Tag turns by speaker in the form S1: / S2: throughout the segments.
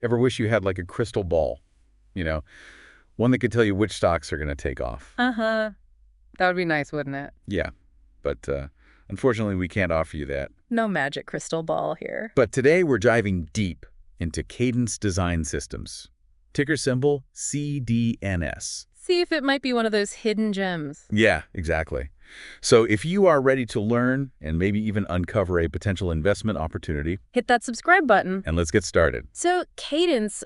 S1: Ever wish you had like a crystal ball, you know, one that could tell you which stocks are going to take off?
S2: Uh-huh. That would be nice, wouldn't it?
S1: Yeah, but unfortunately we can't offer you that.
S2: No magic crystal ball here.
S1: But today we're diving deep into Cadence Design Systems, ticker symbol CDNS.
S2: See if it might be one of those hidden gems.
S1: Yeah, exactly. So if you are ready to learn and maybe even uncover a potential investment opportunity,
S2: Hit that subscribe button.
S1: and let's get started.
S2: So Cadence,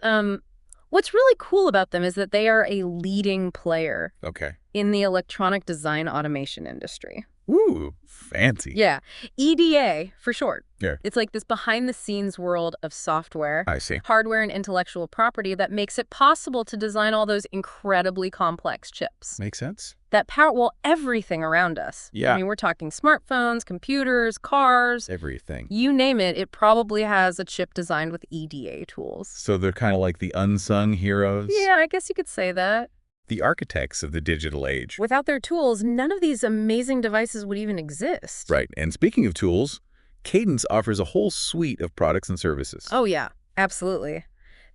S2: what's really cool about them is that they are a leading player
S1: Okay.
S2: in the electronic design automation industry.
S1: Ooh, fancy.
S2: Yeah, EDA for short.
S1: Yeah.
S2: It's like this behind-the-scenes world of software,
S1: I see.
S2: hardware, and intellectual property that makes it possible to design all those incredibly complex chips
S1: Makes sense?
S2: that power, well, everything around us.
S1: Yeah.
S2: I mean, we're talking smartphones, computers, cars.
S1: Everything.
S2: You name it, it probably has a chip designed with EDA tools.
S1: So they're kind of like the unsung heroes?
S2: Yeah, I guess you could say that.
S1: The architects of the digital age.
S2: Without their tools, none of these amazing devices would even exist.
S1: Right. And speaking of tools, Cadence offers a whole suite of products and services.
S2: Oh, yeah, absolutely.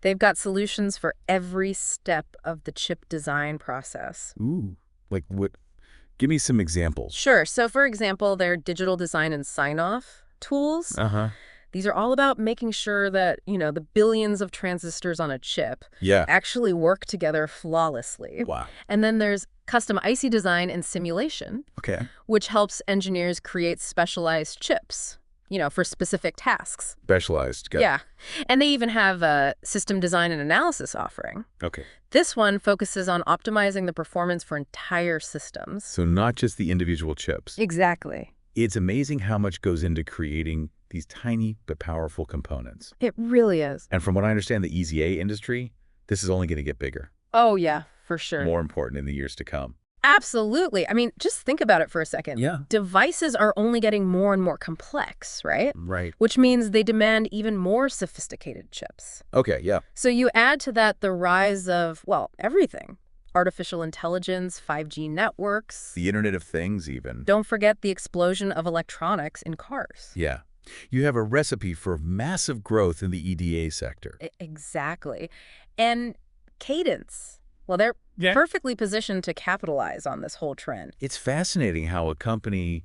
S2: They've got solutions for every step of the chip design process.
S1: Ooh. Like what? Give me some examples.
S2: Sure. So, for example, their digital design and sign-off tools.
S1: Uh-huh.
S2: These are all about making sure that, the billions of transistors on a chip
S1: Yeah.
S2: actually work together flawlessly.
S1: Wow.
S2: And then there's custom IC design and simulation,
S1: Okay.
S2: which helps engineers create specialized chips, for specific tasks.
S1: Specialized. Got it.
S2: Yeah. And they even have a system design and analysis offering.
S1: Okay.
S2: This one focuses on optimizing the performance for entire systems.
S1: So not just the individual chips.
S2: Exactly.
S1: It's amazing how much goes into creating these tiny but powerful components.
S2: It really is.
S1: And from what I understand, the EDA industry, this is only going to get bigger,
S2: Oh, yeah, for sure.
S1: more important in the years to come.
S2: Absolutely. I mean, just think about it for a second.
S1: Yeah.
S2: Devices are only getting more and more complex, right?
S1: Right.
S2: Which means they demand even more sophisticated chips.
S1: Okay, yeah.
S2: So you add to that the rise of, well, everything. Artificial intelligence, 5G networks.
S1: The Internet of Things even.
S2: Don't forget the explosion of electronics in cars.
S1: Yeah. You have a recipe for massive growth in the EDA sector.
S2: Exactly. And Cadence, well, they're perfectly positioned to capitalize on this whole trend.
S1: It's fascinating how a company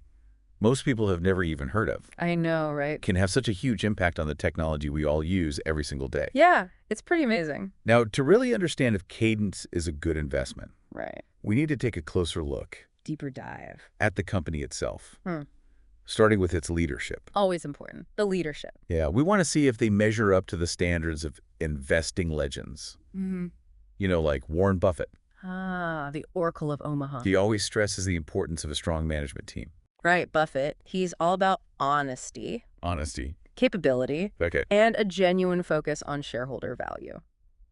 S1: most people have never even heard of
S2: I know, right?
S1: can have such a huge impact on the technology we all use every single day.
S2: Yeah, it's pretty amazing.
S1: Now, to really understand if Cadence is a good investment,
S2: Right.
S1: we need to take a closer look
S2: Deeper dive.
S1: at the company itself,
S2: Hmm.
S1: starting with its leadership.
S2: Always important. The leadership.
S1: Yeah, we want to see if they measure up to the standards of investing legends.
S2: Mm-hmm.
S1: Like Warren Buffett.
S2: Ah, the Oracle of Omaha.
S1: He always stresses the importance of a strong management team.
S2: Right, Buffett. He's all about honesty,
S1: Honesty.
S2: capability,
S1: Okay,
S2: and a genuine focus on shareholder value.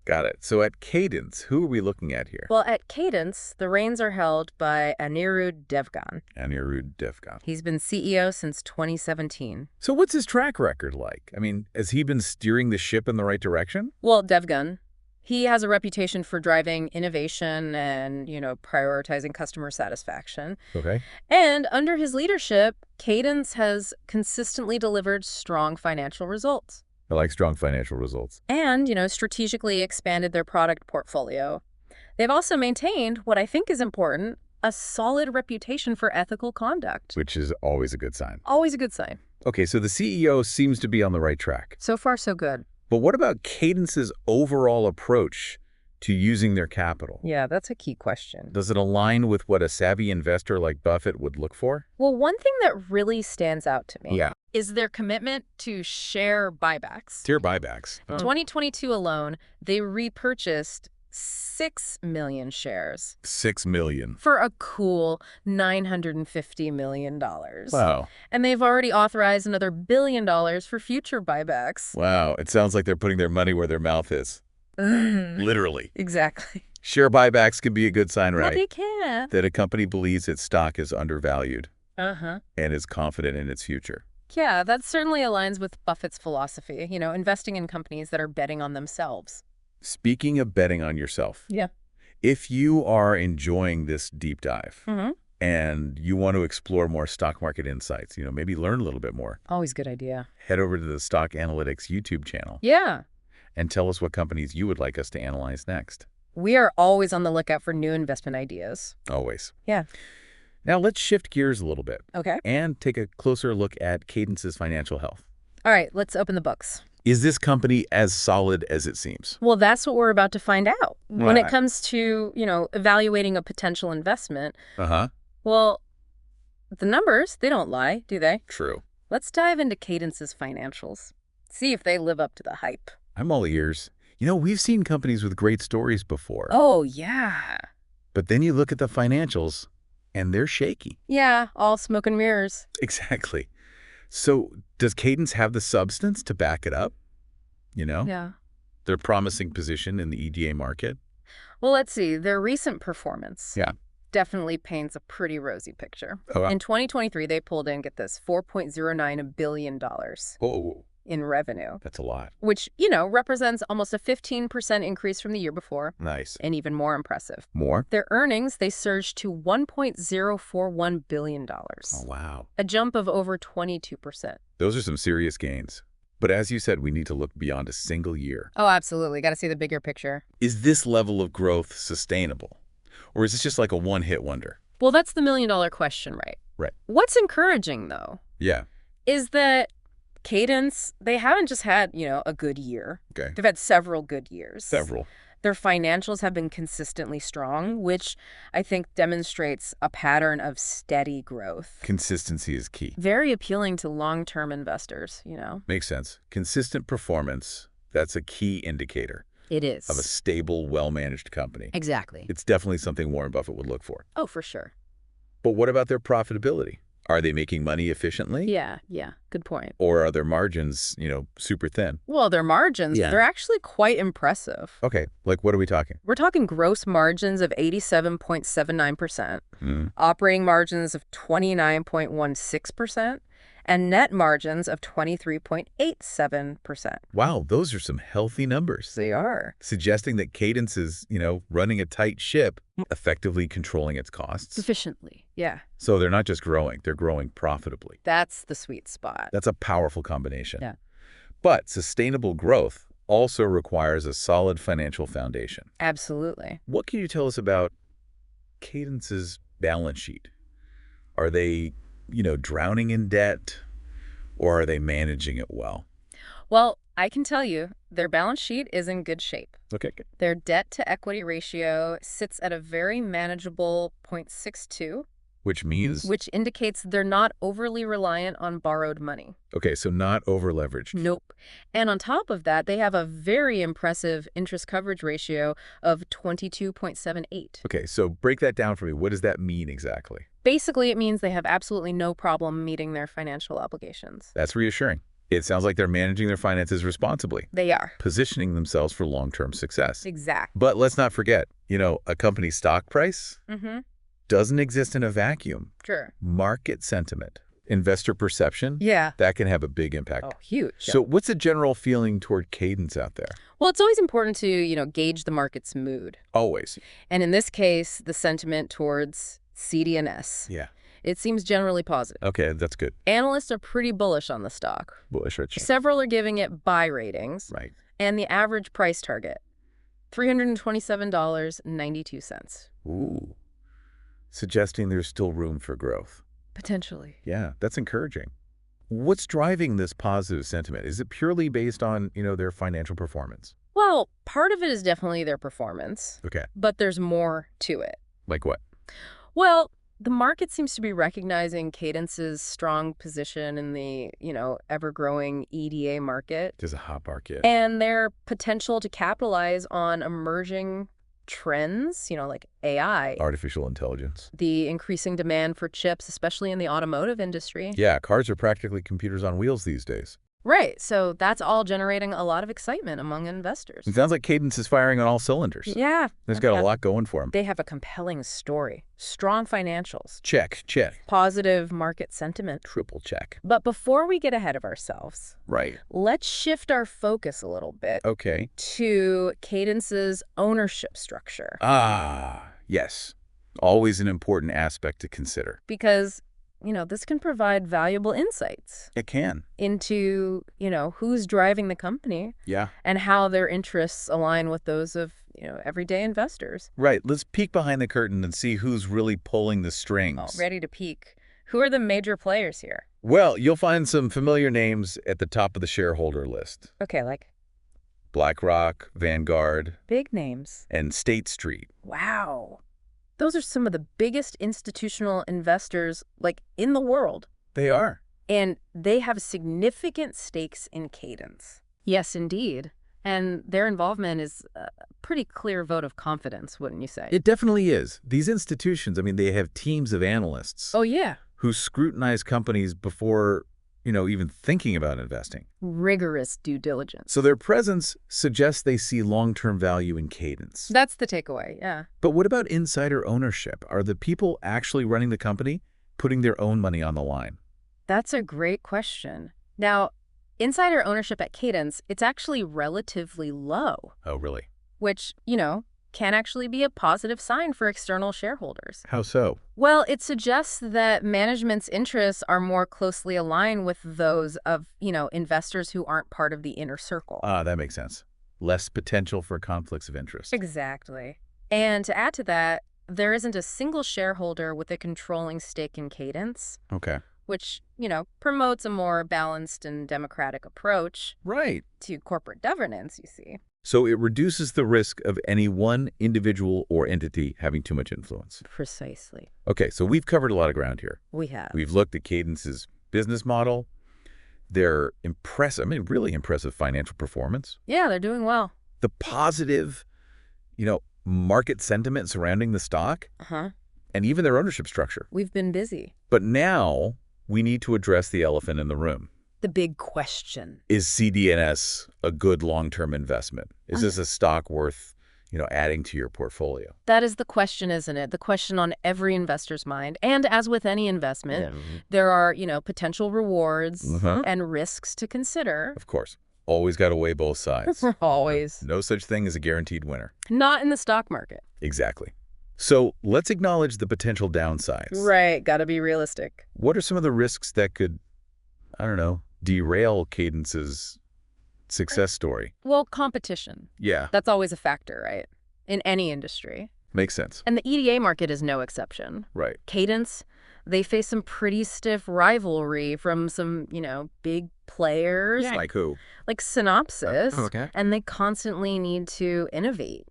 S1: got it. So at Cadence, who are we looking at here?
S2: Well, at Cadence, the reins are held by Anirudh Devgan.
S1: Anirudh Devgan.
S2: He's been CEO since 2017.
S1: So what's his track record like? I mean, has he been steering the ship in the right direction?
S2: Well, Devgan, he has a reputation for driving innovation and, prioritizing customer satisfaction.
S1: Okay.
S2: And under his leadership, Cadence has consistently delivered strong financial results.
S1: I like strong financial results.
S2: And, strategically expanded their product portfolio. They've also maintained, what I think is important, a solid reputation for ethical conduct.
S1: Which is always a good sign.
S2: Always a good sign.
S1: Okay, so the CEO seems to be on the right track.
S2: So far, so good.
S1: But what about Cadence's overall approach to using their capital?
S2: Yeah, that's a key question.
S1: Does it align with what a savvy investor like Buffett would look for?
S2: Well, one thing that really stands out to me
S1: Yeah.
S2: is their commitment to share buybacks.
S1: Tier buybacks.
S2: In 2022 alone, they repurchased 6 million shares
S1: 6 million.
S2: for a cool $950 million.
S1: Wow.
S2: And they've already authorized another $1 billion for future buybacks.
S1: Wow. It sounds like they're putting their money where their mouth is. Literally.
S2: Exactly.
S1: Share buybacks can be a good sign,
S2: Well,
S1: right?
S2: they can.
S1: That a company believes its stock is undervalued
S2: Uh-huh.
S1: and is confident in its future.
S2: Yeah, that certainly aligns with Buffett's philosophy, investing in companies that are betting on themselves.
S1: Speaking of betting on yourself,
S2: Yeah.
S1: if you are enjoying this deep dive
S2: Mm-hmm.
S1: and you want to explore more stock market insights, maybe learn a little bit more,
S2: Always good idea.
S1: head over to the Stock Analytics YouTube channel.
S2: Yeah.
S1: and tell us what companies you would like us to analyze next.
S2: We are always on the lookout for new investment ideas.
S1: Always.
S2: Yeah.
S1: Now let's shift gears a little bit
S2: Okay.
S1: and take a closer look at Cadence's financial health.
S2: All right, let's open the books.
S1: Is this company as solid as it seems?
S2: Well, that's what we're about to find out. When it
S1: Right.
S2: comes to, evaluating a potential investment,
S1: Uh-huh.
S2: well, the numbers, they don't lie, do they?
S1: True.
S2: Let's dive into Cadence's financials. See if they live up to the hype.
S1: I'm all ears. We've seen companies with great stories before.
S2: Oh, yeah.
S1: But then you look at the financials, and they're shaky.
S2: Yeah, all smoke and mirrors.
S1: Exactly. So does Cadence have the substance to back it up?
S2: Yeah.
S1: Their promising position in the EDA market?
S2: Well, let's see. Their recent performance
S1: Yeah.
S2: definitely paints a pretty rosy picture.
S1: Oh, wow.
S2: In 2023, they pulled in, get this, $4.09 billion
S1: Oh,
S2: in revenue,
S1: that's a lot.
S2: which, represents almost a 15% increase from the year before,
S1: Nice.
S2: and even more impressive.
S1: More?
S2: Their earnings, they surged to $1.041 billion,
S1: Oh, wow.
S2: a jump of over 22%.
S1: Those are some serious gains. But as you said, we need to look beyond a single year.
S2: Oh, absolutely. Got to see the bigger picture.
S1: Is this level of growth sustainable? Or is this just like a one-hit wonder?
S2: Well, that's the million-dollar question, right?
S1: Right.
S2: What's encouraging, though,
S1: Yeah.
S2: is that Cadence, they haven't just had, a good year.
S1: Okay.
S2: They've had several good years.
S1: Several.
S2: Their financials have been consistently strong, which I think demonstrates a pattern of steady growth.
S1: Consistency is key.
S2: Very appealing to long-term investors,
S1: Makes sense. Consistent performance, that's a key indicator
S2: It is.
S1: of a stable, well-managed company.
S2: Exactly.
S1: It's definitely something Warren Buffett would look for.
S2: Oh, for sure.
S1: But what about their profitability? Are they making money efficiently?
S2: Yeah. Good point.
S1: Or are their margins, super thin?
S2: Well, their margins,
S1: Yeah.
S2: they're actually quite impressive.
S1: Okay, like what are we talking?
S2: We're talking gross margins of 87.79%,
S1: Mm.
S2: operating margins of 29.16%, and net margins of 23.87%.
S1: Wow, those are some healthy numbers.
S2: They are.
S1: Suggesting that Cadence is, running a tight ship, effectively controlling its costs.
S2: Sufficiently. Yeah.
S1: So they're not just growing, they're growing profitably.
S2: That's the sweet spot.
S1: That's a powerful combination.
S2: Yeah.
S1: But sustainable growth also requires a solid financial foundation.
S2: Absolutely.
S1: What can you tell us about Cadence's balance sheet? Are they, drowning in debt, or are they managing it well?
S2: Well, I can tell you their balance sheet is in good shape.
S1: Okay, good.
S2: Their debt-to-equity ratio sits at a very manageable 0.62,
S1: Which means?
S2: which indicates they're not overly reliant on borrowed money.
S1: Okay, so not over-leveraged.
S2: Nope. And on top of that, they have a very impressive interest coverage ratio of 22.78.
S1: Okay, so break that down for me. What does that mean exactly?
S2: Basically, it means they have absolutely no problem meeting their financial obligations.
S1: That's reassuring. It sounds like they're managing their finances responsibly,
S2: They are.
S1: positioning themselves for long-term success.
S2: Exact.
S1: But let's not forget, a company's stock price
S2: Mm-hmm.
S1: doesn't exist in a vacuum.
S2: Sure.
S1: Market sentiment, investor perception,
S2: Yeah.
S1: that can have a big impact.
S2: Oh, huge.
S1: So what's the general feeling toward Cadence out there?
S2: Well, it's always important to, gauge the market's mood.
S1: Always.
S2: And in this case, the sentiment towards CDNS.
S1: Yeah.
S2: It seems generally positive.
S1: Okay, that's good.
S2: Analysts are pretty bullish on the stock.
S1: Bullish, Rich.
S2: Several are giving it buy ratings.
S1: Right.
S2: And the average price target, $327.92.
S1: Ooh. Suggesting there's still room for growth.
S2: Potentially.
S1: Yeah, that's encouraging. What's driving this positive sentiment? Is it purely based on, their financial performance?
S2: Well, part of it is definitely their performance,
S1: Okay.
S2: but there's more to it.
S1: Like what?
S2: Well, the market seems to be recognizing Cadence's strong position in the, ever-growing EDA market
S1: There's a hot market.
S2: and their potential to capitalize on emerging trends, like AI,
S1: Artificial intelligence.
S2: the increasing demand for chips, especially in the automotive industry.
S1: Yeah, cars are practically computers on wheels these days.
S2: Right. So that's all generating a lot of excitement among investors.
S1: It sounds like Cadence is firing on all cylinders.
S2: Yeah.
S1: It's got a lot going for them.
S2: They have a compelling story, strong financials,
S1: Check.
S2: positive market sentiment.
S1: Triple check.
S2: But before we get ahead of ourselves,
S1: Right.
S2: let's shift our focus a little bit
S1: Okay.
S2: to Cadence's ownership structure.
S1: Ah, yes. Always an important aspect to consider.
S2: Because this can provide valuable insights
S1: It can.
S2: into, who's driving the company
S1: Yeah.
S2: and how their interests align with those of, everyday investors.
S1: Right. Let's peek behind the curtain and see who's really pulling the
S2: Oh,
S1: strings.
S2: ready to peak. Who are the major players here?
S1: Well, you'll find some familiar names at the top of the shareholder list.
S2: Okay, like
S1: BlackRock, Vanguard,
S2: big names.
S1: and State Street.
S2: Wow. Those are some of the biggest institutional investors, in the world.
S1: They are.
S2: And they have significant stakes in Cadence. Yes, indeed. And their involvement is a pretty clear vote of confidence, wouldn't you say?
S1: It definitely is. These institutions, they have teams of analysts
S2: Oh, yeah.
S1: who scrutinize companies before, even thinking about investing.
S2: Rigorous due diligence.
S1: So their presence suggests they see long-term value in Cadence.
S2: That's the takeaway, yeah.
S1: But what about insider ownership? Are the people actually running the company putting their own money on the line?
S2: That's a great question. Now, insider ownership at Cadence, it's actually relatively low,
S1: Oh, really?
S2: which, can actually be a positive sign for external shareholders.
S1: How so?
S2: Well, it suggests that management's interests are more closely aligned with those of, investors who aren't part of the inner circle.
S1: Ah, that makes sense. Less potential for conflicts of interest.
S2: Exactly. And to add to that, there isn't a single shareholder with a controlling stake in Cadence,
S1: Okay.
S2: which, promotes a more balanced and democratic approach
S1: Right.
S2: to corporate governance, you see.
S1: So it reduces the risk of any one individual or entity having too much influence.
S2: Precisely.
S1: Okay, so we've covered a lot of ground here.
S2: We have.
S1: We've looked at Cadence's business model, their really impressive financial performance,
S2: Yeah, they're doing well.
S1: the positive, market sentiment surrounding the stock,
S2: Uh-huh.
S1: and even their ownership structure.
S2: We've been busy.
S1: But now we need to address the elephant in the room.
S2: The big question.
S1: Is CDNS a good long-term investment? Is this a stock worth, adding to your portfolio?
S2: That is the question, isn't it? The question on every investor's mind. And as with any investment, there are, potential rewards and risks to consider.
S1: Of course. Always got to weigh both sides.
S2: Always.
S1: No such thing as a guaranteed winner.
S2: Not in the stock market.
S1: Exactly. So let's acknowledge the potential downsides.
S2: Right. Got to be realistic.
S1: What are some of the risks that could, derail Cadence's success story?
S2: Well, competition.
S1: Yeah,
S2: That's always a factor, right? In any industry.
S1: makes sense.
S2: And the EDA market is no exception.
S1: Right.
S2: Cadence, they face some pretty stiff rivalry from some, big players.
S1: Like who?
S2: Like Synopsys.
S1: Okay.
S2: And they constantly need to innovate,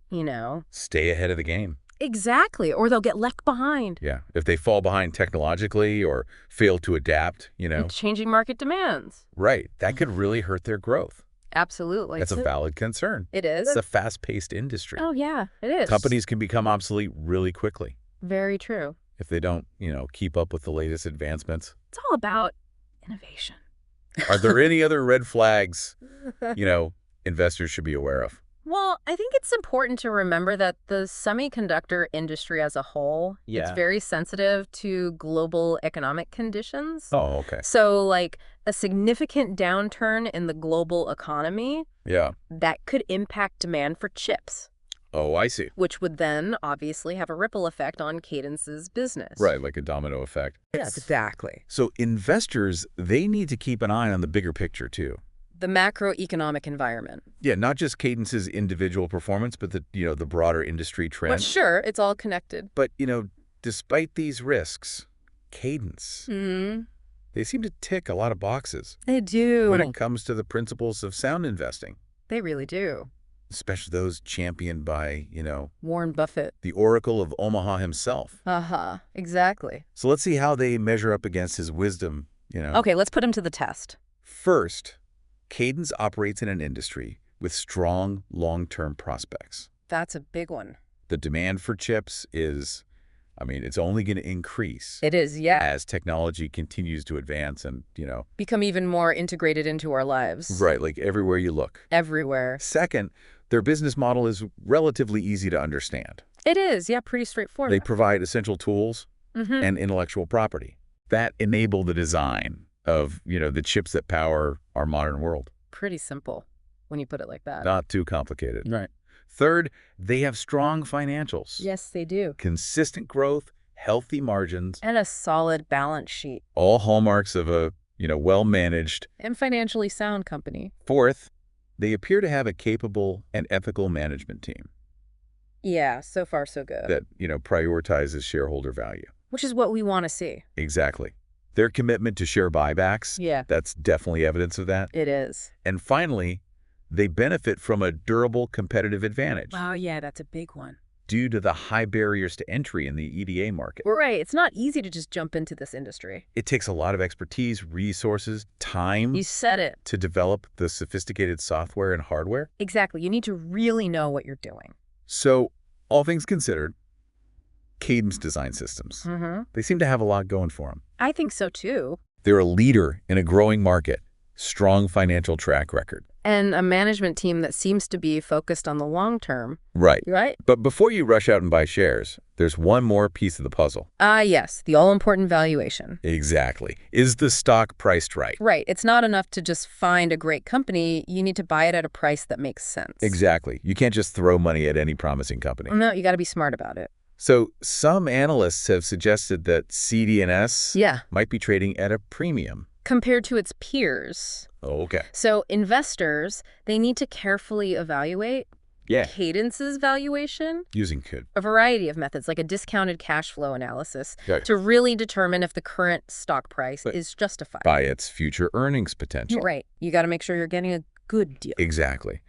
S1: Stay ahead of the game.
S2: Exactly. Or they'll get left behind.
S1: Yeah. If they fall behind technologically or fail to adapt,
S2: And changing market demands.
S1: right, that could really hurt their growth.
S2: Absolutely.
S1: That's a valid concern.
S2: It is.
S1: It's a fast-paced industry.
S2: Oh, yeah, it is.
S1: Companies can become obsolete really quickly
S2: Very true.
S1: if they don't, keep up with the latest advancements.
S2: It's all about innovation.
S1: Are there any other red flags, investors should be aware of?
S2: Well, I think it's important to remember that the semiconductor industry as a whole, it's
S1: Yeah.
S2: very sensitive to global economic conditions.
S1: Oh, okay.
S2: So, a significant downturn in the global economy,
S1: Yeah.
S2: that could impact demand for chips,
S1: Oh, I see.
S2: which would then obviously have a ripple effect on Cadence's business.
S1: Right, like a domino effect.
S2: Yes, exactly.
S1: So investors, they need to keep an eye on the bigger picture, too.
S2: The macroeconomic environment.
S1: Yeah, not just Cadence's individual performance, but the broader industry
S2: But
S1: trend.
S2: sure, it's all connected.
S1: But, despite these risks, Cadence,
S2: Mm-hmm.
S1: they seem to tick a lot of boxes
S2: They do.
S1: when it comes to the principles of sound investing,
S2: They really do.
S1: especially those championed by,
S2: Warren Buffett.
S1: the Oracle of Omaha himself.
S2: Uh-huh. Exactly.
S1: So let's see how they measure up against his wisdom,
S2: Okay, let's put him to the test.
S1: First, Cadence operates in an industry with strong long-term prospects.
S2: That's a big one.
S1: The demand for chips is, it's only going to increase
S2: It is, yeah.
S1: as technology continues to advance and,
S2: Become even more integrated into our lives.
S1: right, like everywhere you look.
S2: Everywhere.
S1: Second, their business model is relatively easy to understand.
S2: It is, yeah, pretty straightforward.
S1: They provide essential tools and intellectual property that enable the design of, the chips that power our modern world.
S2: Pretty simple when you put it like that.
S1: Not too complicated.
S2: Right.
S1: Third, they have strong financials.
S2: Yes, they do.
S1: Consistent growth, healthy margins,
S2: and a solid balance sheet.
S1: all hallmarks of a, well-managed.
S2: And financially sound company.
S1: Fourth, they appear to have a capable and ethical management team
S2: Yeah, so far so good.
S1: that, prioritizes shareholder value.
S2: Which is what we want to see.
S1: Exactly. Their commitment to share buybacks,
S2: Yeah.
S1: that's definitely evidence of that.
S2: It is.
S1: And finally, they benefit from a durable competitive advantage
S2: Wow, yeah, that's a big one.
S1: due to the high barriers to entry in the EDA market.
S2: Right, it's not easy to just jump into this industry.
S1: It takes a lot of expertise, resources, time
S2: You said it.
S1: to develop the sophisticated software and hardware.
S2: Exactly. You need to really know what you're doing.
S1: So, all things considered, Cadence Design Systems, they seem to have a lot going for them.
S2: I think so, too.
S1: They're a leader in a growing market, strong financial track record.
S2: And a management team that seems to be focused on the long term.
S1: Right.
S2: Right?
S1: But before you rush out and buy shares, there's one more piece of the puzzle.
S2: Yes, the all-important valuation.
S1: Exactly. Is the stock priced right?
S2: Right. It's not enough to just find a great company. You need to buy it at a price that makes sense.
S1: Exactly. You can't just throw money at any promising company.
S2: No, you got to be smart about it.
S1: So some analysts have suggested that CDNS might be trading at a premium.
S2: Compared to its peers.
S1: Oh, okay.
S2: So investors, they need to carefully evaluate
S1: Yeah.
S2: Cadence's valuation.
S1: Using could.
S2: A variety of methods, like a discounted cash flow analysis,
S1: Okay.
S2: to really determine if the current stock price is justified.
S1: By its future earnings potential.
S2: Right. You got to make sure you're getting a good deal.
S1: Exactly.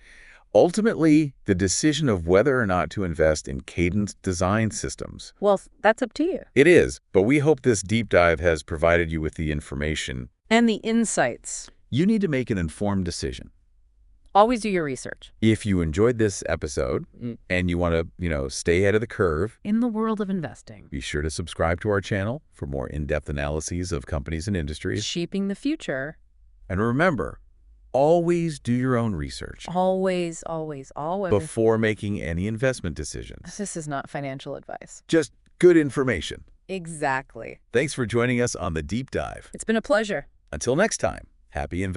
S1: Ultimately, the decision of whether or not to invest in Cadence Design Systems.
S2: Well, that's up to you.
S1: It is, but we hope this deep dive has provided you with the information
S2: And the insights.
S1: you need to make an informed decision.
S2: Always do your research.
S1: If you enjoyed this episode and you want to, stay ahead of the curve,
S2: In the world of investing.
S1: be sure to subscribe to our channel for more in-depth analyses of companies and industries.
S2: Shaping the future.
S1: And remember, always do your own research
S2: Always, always, always.
S1: before making any investment decisions.
S2: This is not financial advice.
S1: Just good information.
S2: Exactly.
S1: Thanks for joining us on the deep dive.
S2: It's been a pleasure.
S1: Until next time, happy investing.